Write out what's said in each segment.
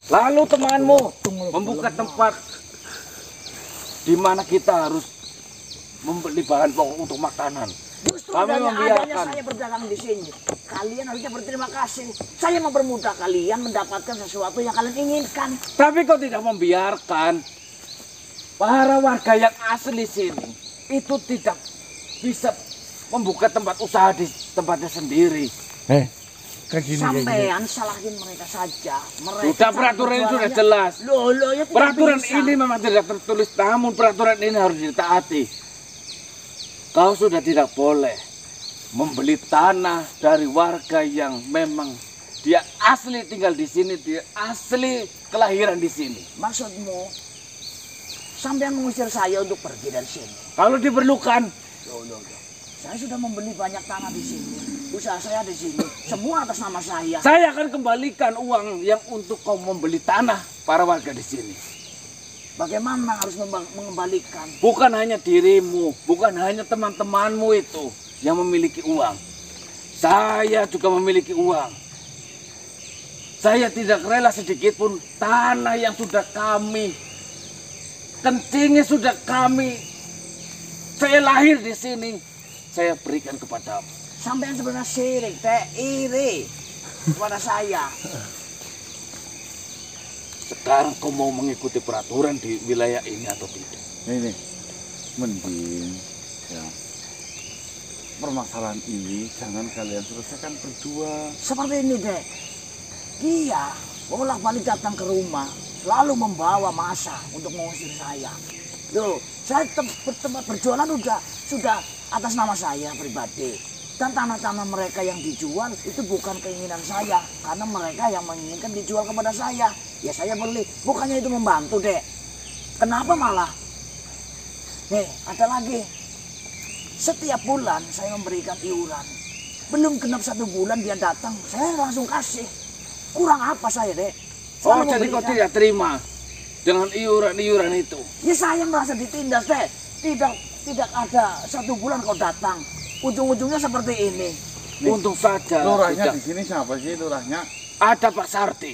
Lalu temanmu membuka tempat di mana kita harus membeli bahan pokok untuk makanan. Justru Kami adanya membiarkan. saya berdagang di sini. Kalian harusnya berterima kasih. Saya mempermudah kalian mendapatkan sesuatu yang kalian inginkan. Tapi kau tidak membiarkan para warga yang asli sini itu tidak bisa membuka tempat usaha di tempatnya sendiri. Kayak gini. Sampean salahin mereka saja. Mereka Sudah peraturan ini sudah jelas. Loh, ya tidak Peraturan bisa. ini memang tidak tertulis, namun peraturan ini harus ditaati. Kau sudah tidak boleh membeli tanah dari warga yang memang dia asli tinggal di sini, dia asli kelahiran di sini. Maksudmu, sampean mengusir saya untuk pergi dari sini? Kalau diperlukan, Loh. Saya sudah membeli banyak tanah di sini. Usaha saya di sini, semua atas nama saya. saya akan kembalikan uang yang untuk kau membeli tanah para warga di sini. Bagaimana harus mengembalikan? Bukan hanya dirimu, bukan hanya teman-temanmu itu yang memiliki uang. Saya juga memiliki uang. Saya tidak rela sedikit pun tanah yang sudah kami kencingi, sudah kami, saya lahir di sini, saya berikan kepadamu. Sampean sebenarnya sirik, iri kepada saya. Sekarang kau mau mengikuti peraturan di wilayah ini atau tidak? Ini mending ya permasalahan ini jangan kalian selesaikan berdua. Seperti ini, Dek. Dia bolak-balik datang ke rumah, selalu membawa massa untuk mengusir saya. Loh, saya tempat berjualan sudah atas nama saya pribadi. Dan tanah-tanah mereka yang dijual itu bukan keinginan saya, karena mereka yang menginginkan dijual kepada saya. Ya saya beli, bukannya itu membantu, Dek. Kenapa malah? Ada lagi. Setiap bulan saya memberikan iuran. Belum genap 1 bulan dia datang, saya langsung kasih. Kurang apa saya, Dek? Oh, Selalu jadi kau memberikan. tidak terima dengan iuran-iuran itu? Ya saya merasa ditindas, Dek. Tidak ada 1 bulan kau datang. Ujung-ujungnya seperti ini. Nih, Untung saja Lurahnya tidak di sini siapa sih lurahnya? ada Pak Sarti.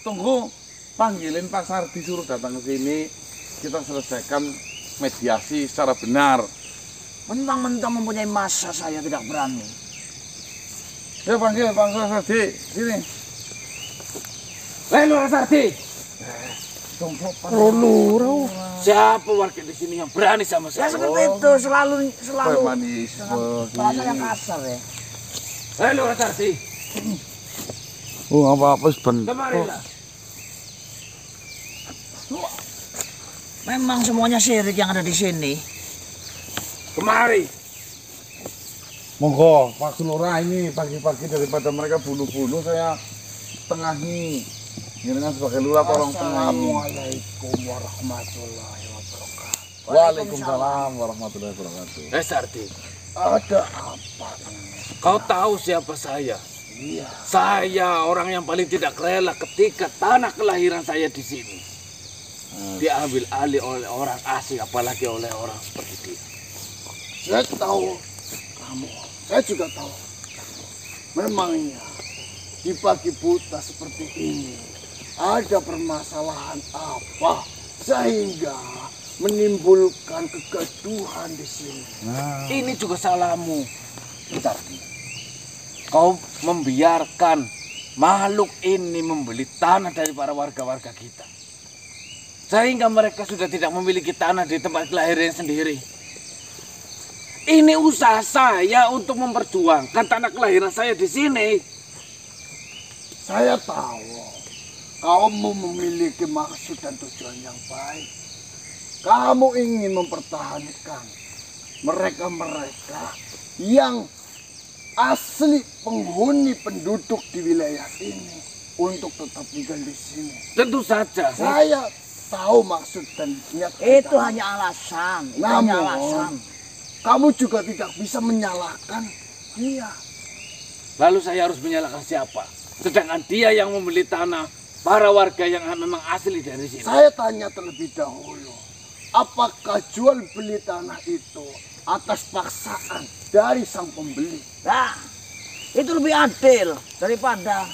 Tunggu, panggilin Pak Sardi, suruh datang ke sini. Kita selesaikan mediasi secara benar. Mentang-mentang mempunyai massa saya tidak berani. Ya panggil Pak Sardi, sini. Lurah Sarti, Tunggu, siapa warga di sini yang berani sama Ya saya? seperti itu, selalu Premanisme. bahasa yang kasar ya. Lurah Sarti, Oh, apa-apa sebentar. kemarilah. Memang semuanya syirik yang ada di sini. Kemari. Monggo, Pak Lurah, ini pagi-pagi daripada mereka bunuh-bunuh saya tengahi. Ini kan sebagai lurah tolong tengahi. Assalamualaikum warahmatullahi wabarakatuh. Waalaikumsalam warahmatullahi wabarakatuh. Sarti, Ada apa ini? kau tahu siapa saya? Iya. Saya orang yang paling tidak rela ketika tanah kelahiran saya di sini diambil alih oleh orang asing, apalagi oleh orang seperti dia. Saya tahu kamu. Saya juga tahu. Memangnya di pagi buta seperti ini ada permasalahan apa sehingga menimbulkan kegaduhan di sini? Ini juga salahmu, Sarti. Kau membiarkan makhluk ini membeli tanah dari para warga-warga kita, sehingga mereka sudah tidak memiliki tanah di tempat kelahiran sendiri. Ini usaha saya untuk memperjuangkan tanah kelahiran saya di sini. Saya tahu kamu memiliki maksud dan tujuan yang baik. Kamu ingin mempertahankan mereka-mereka yang asli penghuni penduduk di wilayah ini untuk tetap tinggal di sini. Tentu saja. Saya tahu maksud dan niat Itu kita. hanya alasan. Itu hanya alasan. Namun, kamu juga tidak bisa menyalahkan dia. Lalu saya harus menyalahkan siapa? Sedangkan dia yang membeli tanah para warga yang memang asli dari sini. Saya tanya terlebih dahulu, apakah jual beli tanah itu atas paksaan dari sang pembeli? Nah, itu lebih adil daripada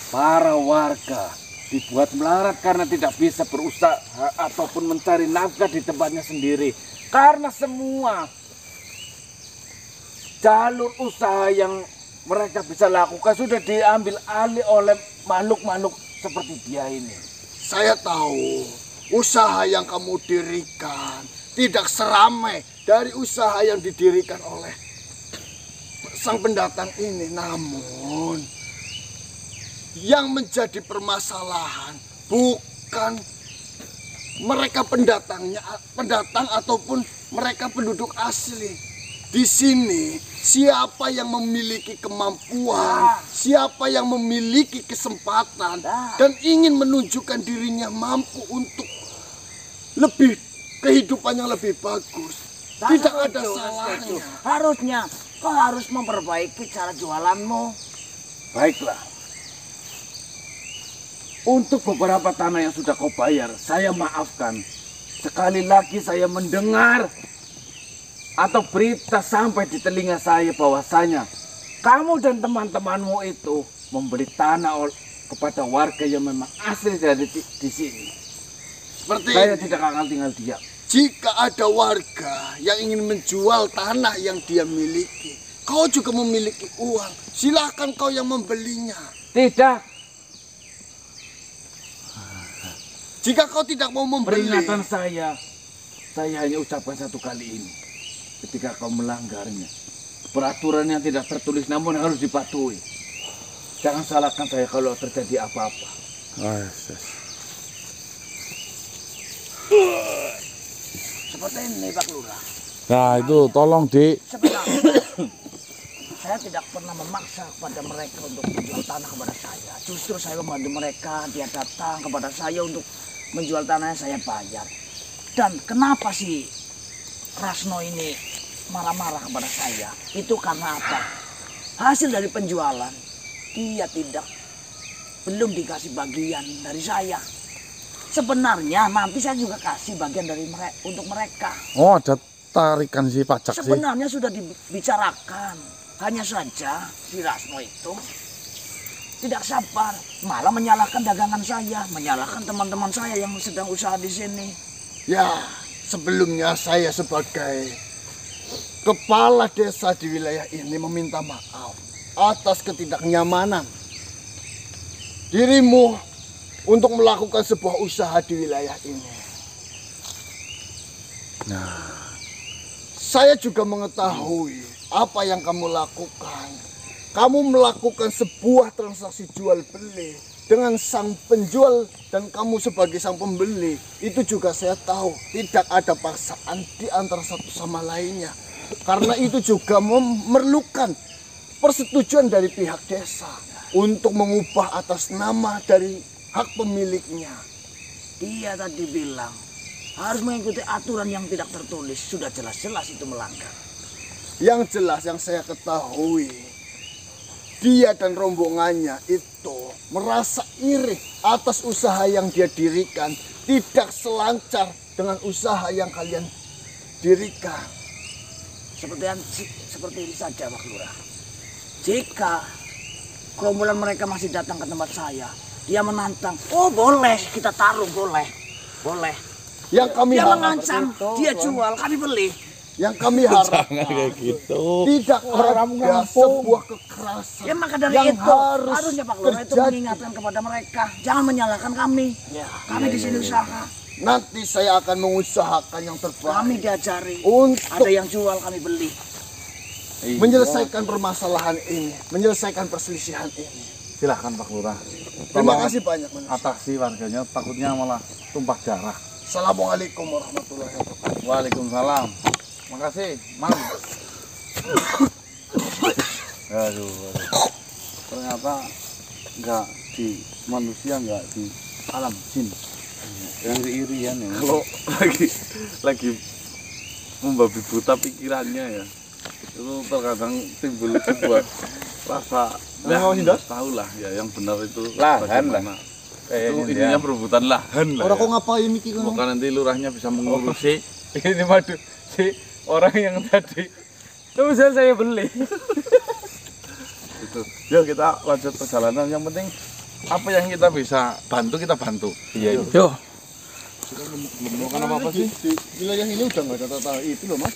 Para warga dibuat melarat karena tidak bisa berusaha ataupun mencari nafkah di tempatnya sendiri. Karena semua jalur usaha yang mereka bisa lakukan sudah diambil alih oleh makhluk-makhluk seperti dia ini. Saya tahu usaha yang kamu dirikan tidak seramai dari usaha yang didirikan oleh sang pendatang ini. Namun yang menjadi permasalahan bukan mereka pendatang ataupun mereka penduduk asli. Di sini siapa yang memiliki kemampuan, siapa yang memiliki kesempatan dan ingin menunjukkan dirinya mampu untuk lebih kehidupan yang lebih bagus, tidak ada salahnya. Harusnya kau harus memperbaiki cara jualanmu. Baiklah. Untuk beberapa tanah yang sudah kau bayar, saya maafkan. Sekali lagi saya mendengar atau berita sampai di telinga saya bahwasanya kamu dan teman-temanmu itu membeli tanah kepada warga yang memang asli dari di sini. Seperti Saya ini. tidak akan tinggal diam. Jika ada warga yang ingin menjual tanah yang dia miliki, kau juga memiliki uang, silakan kau yang membelinya. Tidak, Jika kau tidak mau membeli, peringatan saya hanya ucapkan satu kali ini. Ketika kau melanggarnya, peraturan yang tidak tertulis namun harus dipatuhi. Jangan salahkan saya kalau terjadi apa-apa. Seperti ini Pak Lurah. Nah itu tolong Dik. Sebenarnya saya tidak pernah memaksa kepada mereka untuk menjual tanah kepada saya. Justru saya membantu mereka, dia datang kepada saya untuk menjual tanahnya, saya bayar. Dan kenapa sih Rasno ini marah-marah kepada saya? Itu karena apa? Hasil dari penjualan dia belum dikasih bagian dari saya. Sebenarnya nanti saya juga kasih bagian dari untuk mereka. Oh ada tarikan si pajak sih. Sebenarnya sudah dibicarakan. Hanya saja si Rasno itu tidak sabar, malah menyalahkan dagangan saya, menyalahkan teman-teman saya yang sedang usaha di sini. ya sebelumnya saya sebagai kepala desa di wilayah ini meminta maaf atas ketidaknyamanan dirimu untuk melakukan sebuah usaha di wilayah ini. Saya juga mengetahui apa yang kamu lakukan. Kamu melakukan sebuah transaksi jual beli dengan sang penjual dan kamu sebagai sang pembeli. Itu juga saya tahu tidak ada paksaan di antara satu sama lainnya. Karena itu juga memerlukan persetujuan dari pihak desa untuk mengubah atas nama dari hak pemiliknya. Dia tadi bilang harus mengikuti aturan yang tidak tertulis, sudah jelas-jelas itu melanggar. Yang jelas yang saya ketahui, dia dan rombongannya itu merasa iri atas usaha yang dia dirikan tidak selancar dengan usaha yang kalian dirikan. Seperti ini saja Pak Lurah. Jika gerombolan mereka masih datang ke tempat saya, dia menantang, oh boleh kita taruh, boleh. Yang kami Dia harap, mengancam, dia jual, kami beli. yang kami harap Kayak gitu. tidak ada sebuah kekerasan Ya maka dari yang itu harusnya Pak Lurah itu terjadi. mengingatkan kepada mereka, jangan menyalahkan kami. Kami di sini usaha, Nanti saya akan mengusahakan yang terbaik kami diajari. untuk Ada yang jual, kami beli. menyelesaikan permasalahan ini, menyelesaikan perselisihan ini. Silahkan Pak Lurah. Terima kasih banyak. Mas. Atasi warganya, takutnya malah tumpah darah. Assalamualaikum warahmatullahi wabarakatuh. Waalaikumsalam. Makasih, Mang. Aduh. Ternyata nggak di manusia, nggak di alam jin. Yang keirian ya. Kalau lagi membabi buta pikirannya ya, itu terkadang timbul sebuah rasa tahu lah ya yang benar itu Lahan lah. bagaimana. Itu intinya perebutan lahan lah. Orang Ya. kok ngapain iki kono? Bukan nanti lurahnya bisa mengurusi ini madu si orang yang tadi itu bisa saya beli. Itu. Yuk kita lanjut perjalanan. Yang penting apa yang kita bisa bantu kita bantu. Yo, Belum melakukan apa-apa sih. Di wilayah ini udah nggak ada tata itu loh mas.